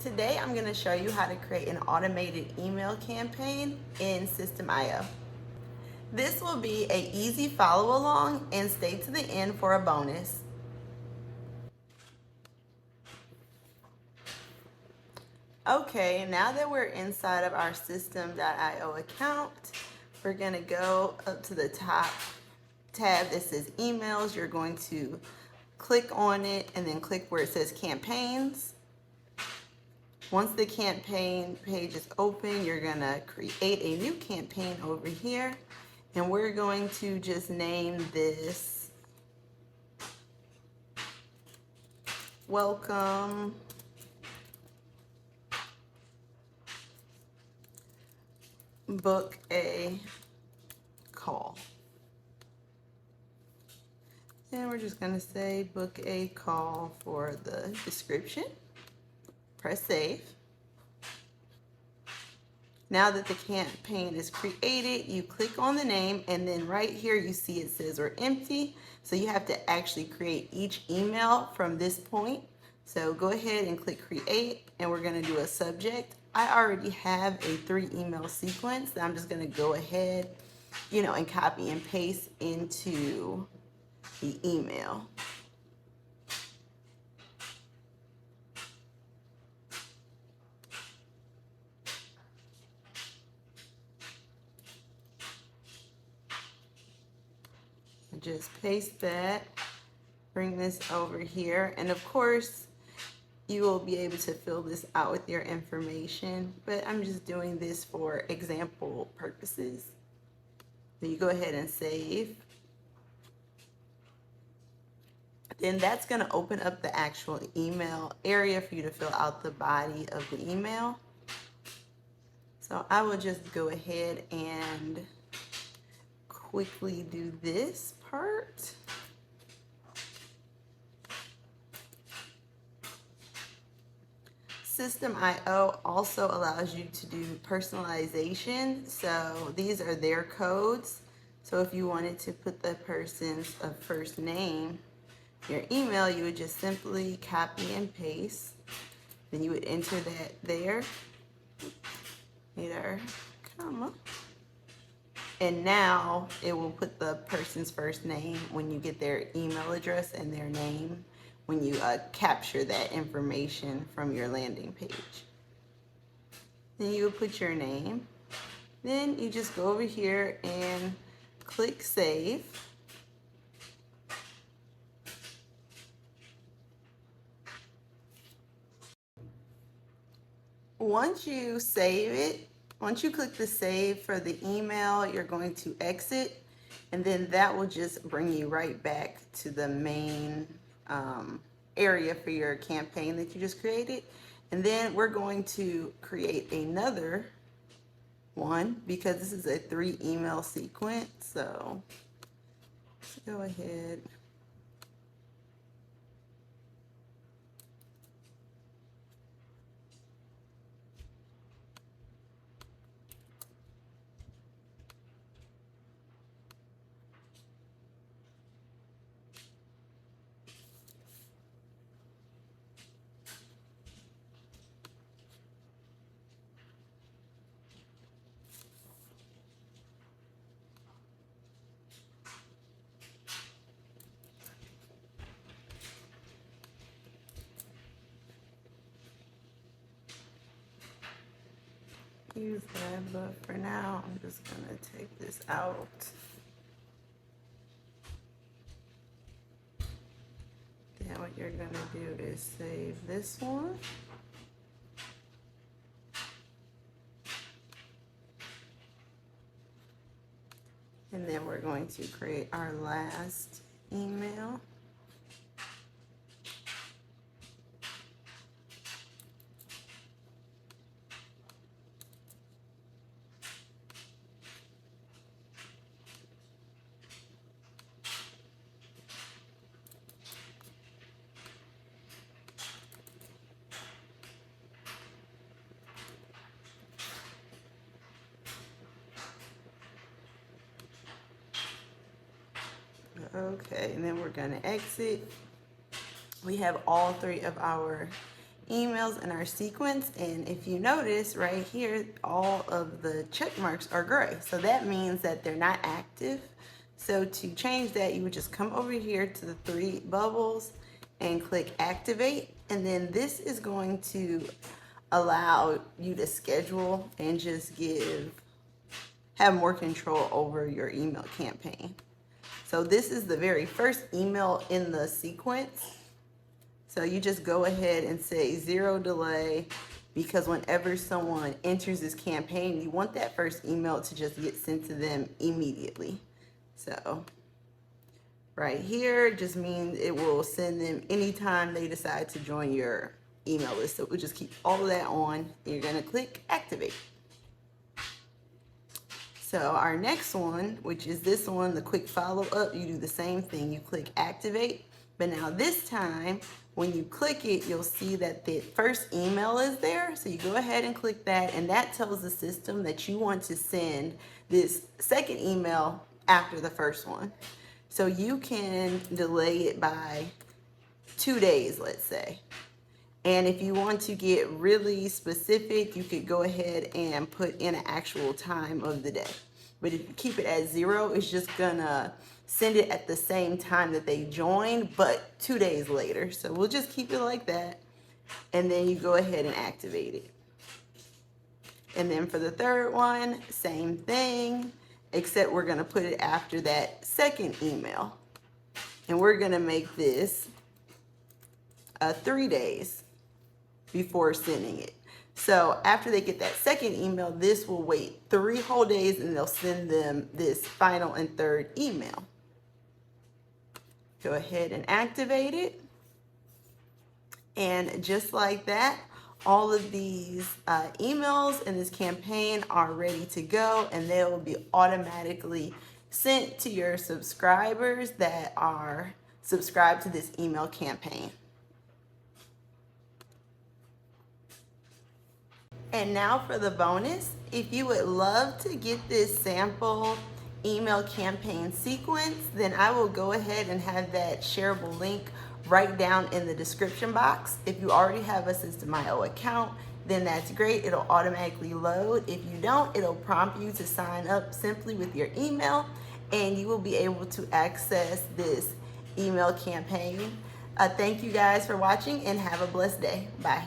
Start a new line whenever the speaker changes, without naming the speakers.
Today I'm going to show you how to create an automated email campaign in System.io. This will be an easy follow along and stay to the end for a bonus. Okay, now that we're inside of our System.io account, we're going to go up to the top tab that says emails. You're going to click on it and then click where it says campaigns. Once the campaign page is open, you're going to create a new campaign over here, and we're going to just name this Welcome Book a Call. And we're just going to say book a call for the description. Press save. Now that the campaign is created, you click on the name, and then right here you see it says we're empty. So you have to actually create each email from this point. So go ahead and click create, and we're going to do a subject. I already have a 3 email sequence that I'm just going to go ahead, and copy and paste into the email. Just paste that, bring this over here, and of course you will be able to fill this out with your information, but I'm just doing this for example purposes. Then you go ahead and save. Then that's going to open up the actual email area for you to fill out the body of the email. So I will just go ahead and quickly do this part. System.io also allows you to do personalization. So these are their codes. So if you wanted to put the person's first name, your email, you would just simply copy and paste. Then you would enter that there. Enter, comma. And now it will put the person's first name when you get their email address and their name when you capture that information from your landing page. Then you will put your name. Then you just go over here and click save. Once you save it, once you click the save for the email, you're going to exit, and then that will just bring you right back to the main area for your campaign that you just created. And then we're going to create another one because this is a 3 email sequence. So let's go ahead. Use that, but for now I'm just gonna take this out. Then what you're gonna do is save this one. And then we're going to create our last email. Okay, and then we're going to exit. We have all 3 of our emails in our sequence. And if you notice right here, all of the check marks are gray. So that means that they're not active. So to change that, you would just come over here to the three bubbles and click activate. And then this is going to allow you to schedule and just have more control over your email campaign. So this is the very first email in the sequence. So you just go ahead and say 0 delay, because whenever someone enters this campaign, you want that first email to just get sent to them immediately. So right here just means it will send them anytime they decide to join your email list. So we'll just keep all of that on. You're gonna click activate. So our next one, which is this one, the quick follow-up, you do the same thing. You click activate, but now this time, when you click it, you'll see that the first email is there. So you go ahead and click that, and that tells the system that you want to send this second email after the first one. So you can delay it by 2 days, let's say. And if you want to get really specific, you could go ahead and put in an actual time of the day. But if you keep it at 0, it's just gonna send it at the same time that they joined, but 2 days later. So we'll just keep it like that. And then you go ahead and activate it. And then for the third one, same thing, except we're gonna put it after that second email. And we're gonna make this 3 days before sending it. So after they get that second email, this will wait 3 whole days, and they'll send them this final and third email. Go ahead and activate it. And just like that, all of these emails in this campaign are ready to go, and they will be automatically sent to your subscribers that are subscribed to this email campaign. And now for the bonus. If you would love to get this sample email campaign sequence, then I will go ahead and have that shareable link right down in the description box. If you already have a System.io account, then that's great. It'll automatically load. If you don't, it'll prompt you to sign up simply with your email, and you will be able to access this email campaign. Thank you guys for watching, and have a blessed day. Bye.